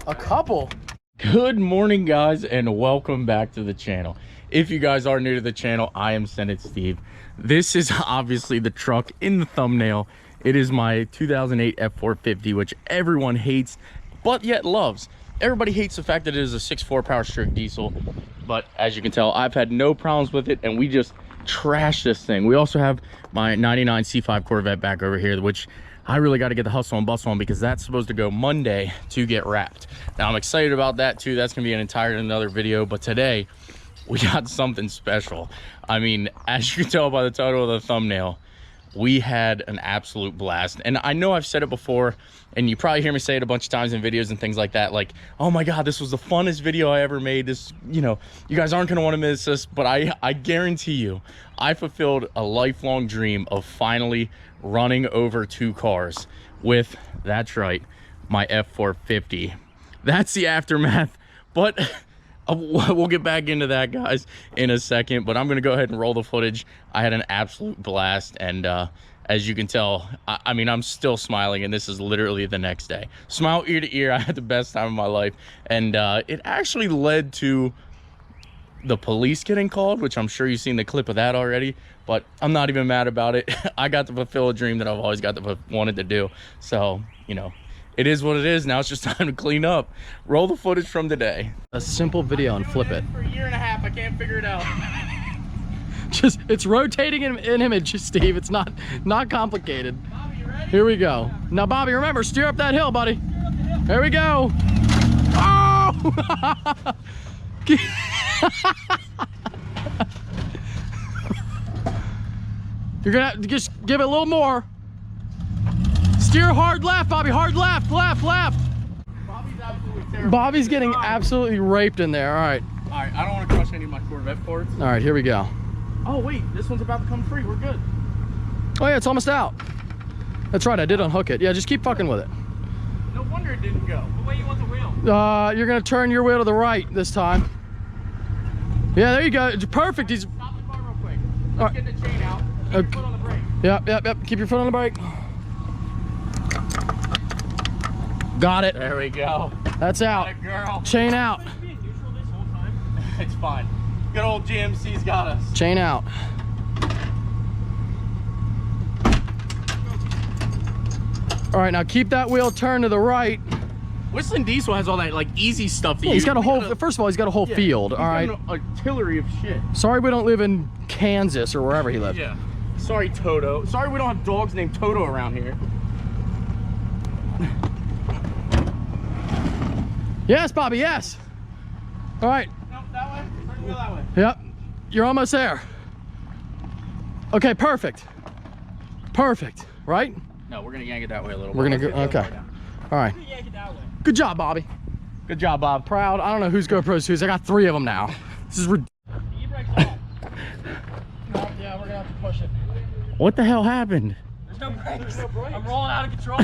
A couple. Good morning, guys, and welcome back to the channel. If you guys are new to the channel, I am Senate Steve. This is obviously the truck in the thumbnail. It is my 2008 F450, which everyone hates but yet loves. Everybody hates the fact that it is a 6.4 power stroke diesel, but as you can tell, I've had no problems with it, and we just trashed this thing. We also have my 99 C5 Corvette back over here, which I really got to get the hustle and bustle on because that's supposed to go Monday to get wrapped. Now I'm excited about that too. That's gonna be an entire another video, but today we got something special. I mean, as you can tell by the title of the thumbnail, we had an absolute blast. And I know I've said it before, and you probably hear me say it a bunch of times in videos and things like that, like, oh my god, this was the funnest video I ever made. This, you know, you guys aren't gonna want to miss this. But I guarantee you, I fulfilled a lifelong dream of finally running over two cars with, that's right, my F450. That's the aftermath, but we'll get back into that, guys, in a second. But I'm gonna go ahead and roll the footage. I had an absolute blast, and as you can tell, I mean, I'm still smiling, and this is literally the next day. Smile ear to ear. I had the best time of my life, and it actually led to the police getting called, which I'm sure you've seen the clip of that already, but I'm not even mad about it. I got to fulfill a dream that I've always wanted to do. So, you know, it is what it is. Now it's just time to clean up. Roll the footage from today. A simple video and flip it. For a year and a half, I can't figure it out. Just, it's rotating in image, Steve. It's not complicated. Bobby, you ready? Here we go. Now, Bobby, remember, steer up that hill, buddy. Here we go. Oh! You're gonna have to just give it a little more. Steer hard left, Bobby. Hard left, left. Bobby's absolutely terrible. Bobby's getting absolutely raped in there. All right. All right, I don't want to crush any of my Corvette parts. All right, here we go. Oh wait, this one's about to come free. We're good. Oh yeah, it's almost out. That's right, I did unhook it. Yeah, just keep fucking with it. No wonder it didn't go. What way you want the wheel? You're gonna turn your wheel to the right this time. Yeah, there you go. It's perfect. He's. Stop the car real quick. Let's get the chain out. Keep your foot on the brake. Yep. Keep your foot on the brake. Got it. There we go. That's out. Got it, girl. Chain out. It's fine. Good old GMC's got us. Chain out. All right, now keep that wheel turned to the right. Whistling Diesel has all that like easy stuff. That Yeah, he's got a whole. First of all, he's got a whole field. All right. An artillery of shit. Sorry, we don't live in Kansas or wherever he lives. Yeah. Sorry, Toto. Sorry, we don't have dogs named Toto around here. Yes, Bobby. Yes. All right. No, that way. Turn the wheel that way. Yep. You're almost there. Okay. Perfect. Perfect. Right. No, we're gonna yank it that way a little. We're gonna go. Okay. All right. Yank it that way. Good job, Bobby. Good job, Bob. Proud. I don't know whose GoPro's whose. I got 3 of them now. This is ridiculous. The e-brake's on. Yeah, we're gonna have to push it. What the hell happened? There's no brakes. I'm rolling out of control.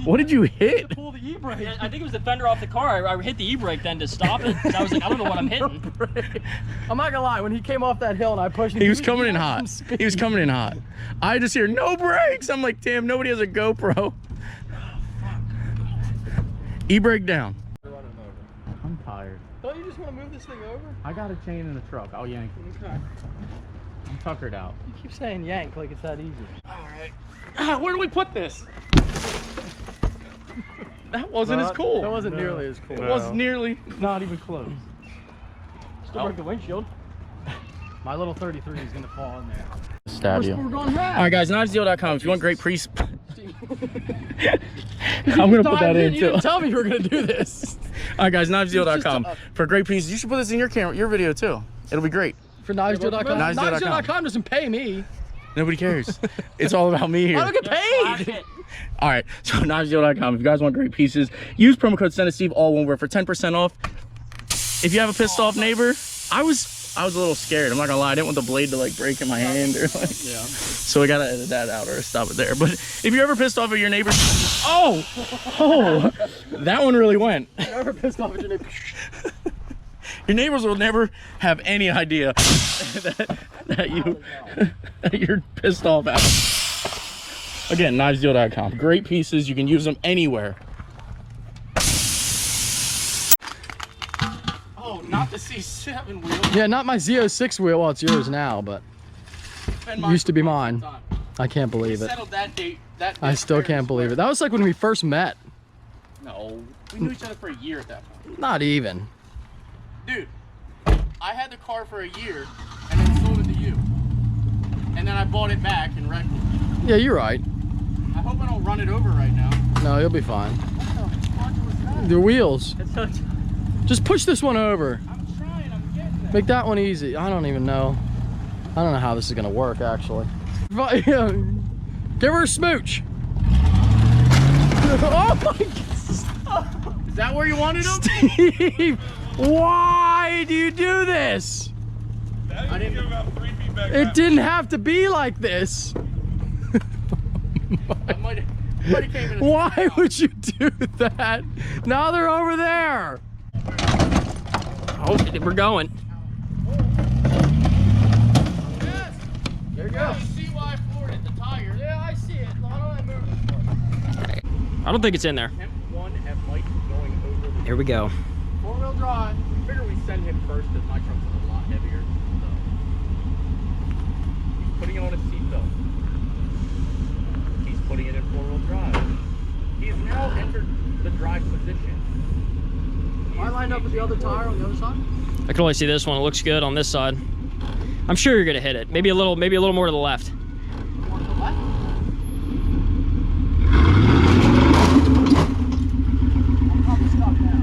What did you hit? Pull the e-brake. I think it was the fender off the car. I hit the e-brake then to stop it. I was like, I don't know what I'm hitting. I'm not gonna lie. When he came off that hill and I pushed him, He was coming in hot. He was coming in hot. I just hear no brakes. I'm like, damn, nobody has a GoPro. E-brake down. I'm tired. Don't you just want to move this thing over? I got a chain in the truck. I'll yank it. Okay. I'm tuckered out. You keep saying yank like it's that easy. All right. Where do we put this? That wasn't as cool. That wasn't nearly as cool. It was nearly not even close. Still broke the windshield. My little 33 is gonna fall in there. Stab you. We're going red. All right, guys, knivesdeal.com. If you want great I'm gonna put that in You too. didn't tell me you were gonna do this. All right, guys, knivesdeal.com for great pieces. You should put this in your camera, your video too. It'll be great. For knivesdeal.com. Knivesdeal.com. Knivesdeal.com doesn't pay me. Nobody cares. It's all about me here. I don't get paid. All right, so knivesdeal.com. If you guys want great pieces, use promo code SENATESTEVE, all one word, for 10% off. If you have a pissed off neighbor, I was a little scared. I'm not gonna lie. I didn't want the blade to like break in my hand or like. Yeah. So we gotta edit that out or stop it there. But if you're ever pissed off at your neighbor, oh, that one really went. You're ever pissed off at your neighbor? Your neighbors will never have any idea that you're pissed off at them. Again, knivesdeal.com. Great pieces. You can use them anywhere. Not the C7 wheel. Yeah, not my Z06 wheel. Well, it's yours now, but it used to be mine. I can't believe it. Settled that date. I still can't believe it. That was like when we first met. No, we knew each other for a year at that point. Not even. Dude, I had the car for a year and then sold it to you. And then I bought it back and wrecked it. Yeah, you're right. I hope I don't run it over right now. No, you'll be fine. What the fuck was that? The wheels. It's so Just push this one over. I'm trying, I'm getting there. Make that one easy. I don't even know. I don't know how this is gonna work actually. Give her a smooch. Oh my God. Is that where you wanted him? Steve, why do you do this? I didn't give about 3 feet back. It didn't have to be like this. I might have came in a Why would you do that? Now they're over there. Oh, we're going. Yes. There you go. You see why I floored it, the tire. Yeah, I see it. Why don't I move? I don't think it's in there. M1 at light going over the Here we go. 4-wheel drive. We figure we send him first because my truck's a lot heavier. So he's putting it on a seatbelt. He's putting it in 4-wheel drive. He's now entered the drive position. Am I lined up with the other tire on the other side? I can only see this one. It looks good on this side. I'm sure you're gonna hit it. Maybe a little more to the left. More to the left? I'm probably stuck now.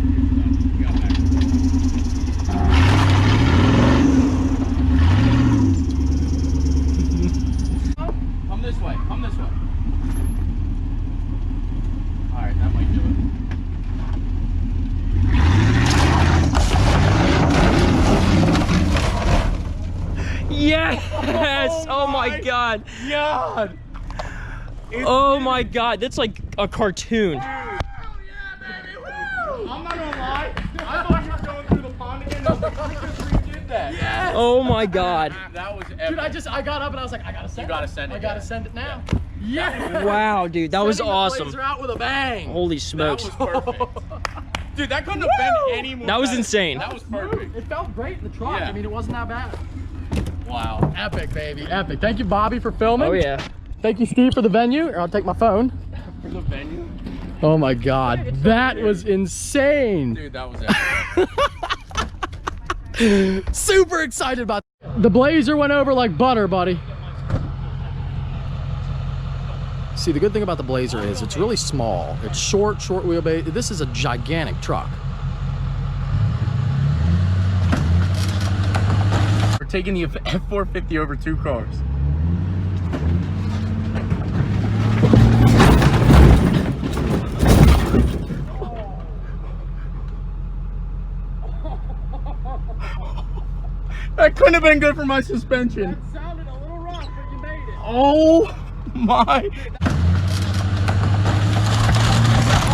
Come this way. Come this way. All right, that might do it. Yes! Oh my God! God! Oh my God! That's like a cartoon. I'm not gonna lie. I thought you were going through the pond again. I was like, I just redid that. Yes! Oh my God! That was epic. Dude, I got up and I was like, I gotta send it. You gotta send it. I gotta send it now. Yeah. Wow, dude, that was Sending the awesome. Blazer out with a bang. Holy That smokes! was perfect. Dude, that couldn't have been any more. That was better. insane. That was perfect. It felt great in the truck. Yeah. I mean, it wasn't that bad. Wow. Epic, baby, epic. Thank you, Bobby, for filming. Oh yeah. Thank you, Steve, for the venue. Or I'll take my phone. For the venue. Oh my God, that was insane. Dude, that was epic. Super excited about the Blazer went over like butter, buddy. See, the good thing about the Blazer is it's really small. It's short wheelbase. This is a gigantic truck. We're taking the F450 over 2 cars. That couldn't have been good for my suspension. That sounded a little rough, but you made it. Oh my.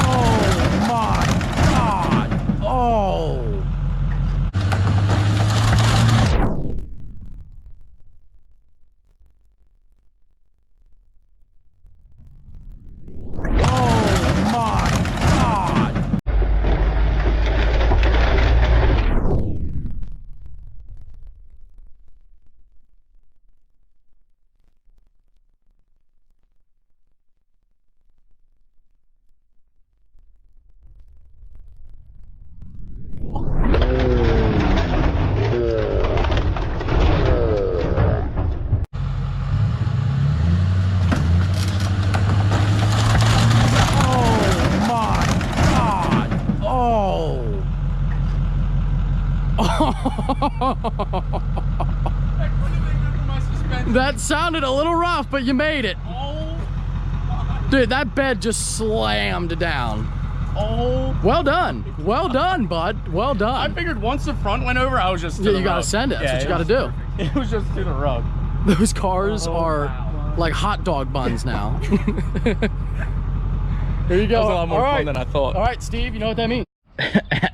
Oh my God. Oh. Oh my God. That sounded a little rough, but you made it. Oh my. Dude, that bed just slammed down. Oh. Well done. Well done, bud. Well I done. figured once the front went over, I was just to Yeah, the you gotta rug. send it. That's what you gotta was do. perfect. It was just to the rug. Those cars Oh, are wow. like hot dog buns now. Here you go. That was a lot more All fun than I thought. All right, Steve, you know what that means.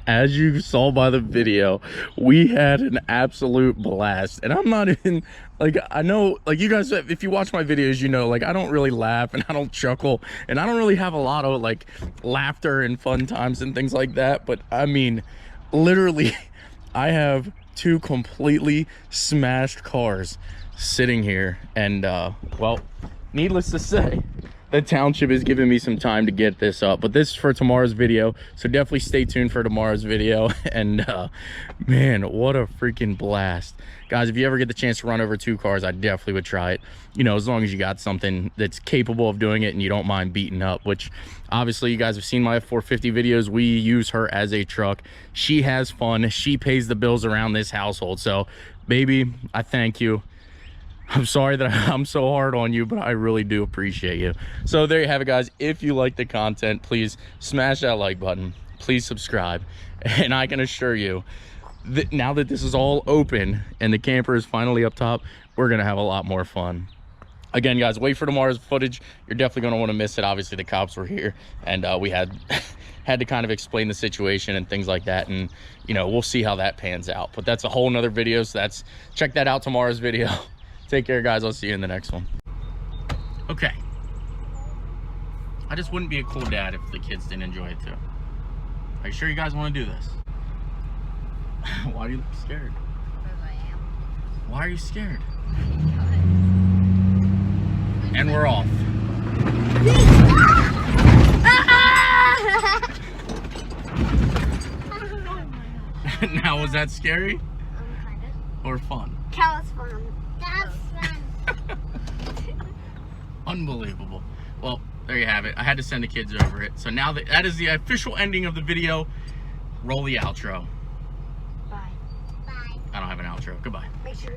As you saw by the video, we had an absolute blast, and I'm not even like, I know, like, you guys, if you watch my videos, you know, like, I don't really laugh and I don't chuckle and I don't really have a lot of like laughter and fun times and things like that, but I mean, literally I have two completely smashed cars sitting here, and well, needless to say, the township is giving me some time to get this up, but this is for tomorrow's video, so definitely stay tuned for tomorrow's video. And man, what a freaking blast. Guys, if you ever get the chance to run over two cars, I definitely would try it, you know, as long as you got something that's capable of doing it and you don't mind beating up, which obviously you guys have seen my F450 videos. We use her as a truck. She has fun, she pays the bills around this household. So baby, I thank you. I'm sorry that I'm so hard on you, but I really do appreciate you. So there you have it, guys. If you like the content, please smash that like button. Please subscribe. And I can assure you that now that this is all open and the camper is finally up top, we're going to have a lot more fun. Again, guys, wait for tomorrow's footage. You're definitely going to want to miss it. Obviously, the cops were here, and we had to kind of explain the situation and things like that. And, you know, we'll see how that pans out. But that's a whole nother video. So check that out, tomorrow's video. Take care, guys. I'll see you in the next one. Okay. I just wouldn't be a cool dad if the kids didn't enjoy it too. Are you sure you guys want to do this? Why do you look scared? Because I am. Why are you scared? And we're off. Now, was that scary? Kind of. Or fun? That was fun. That's fun. Unbelievable. Well, there you have it. I had to send the kids over it. So now that is the official ending of the video. Roll the outro. Bye. Bye. I don't have an outro. Goodbye. Make sure.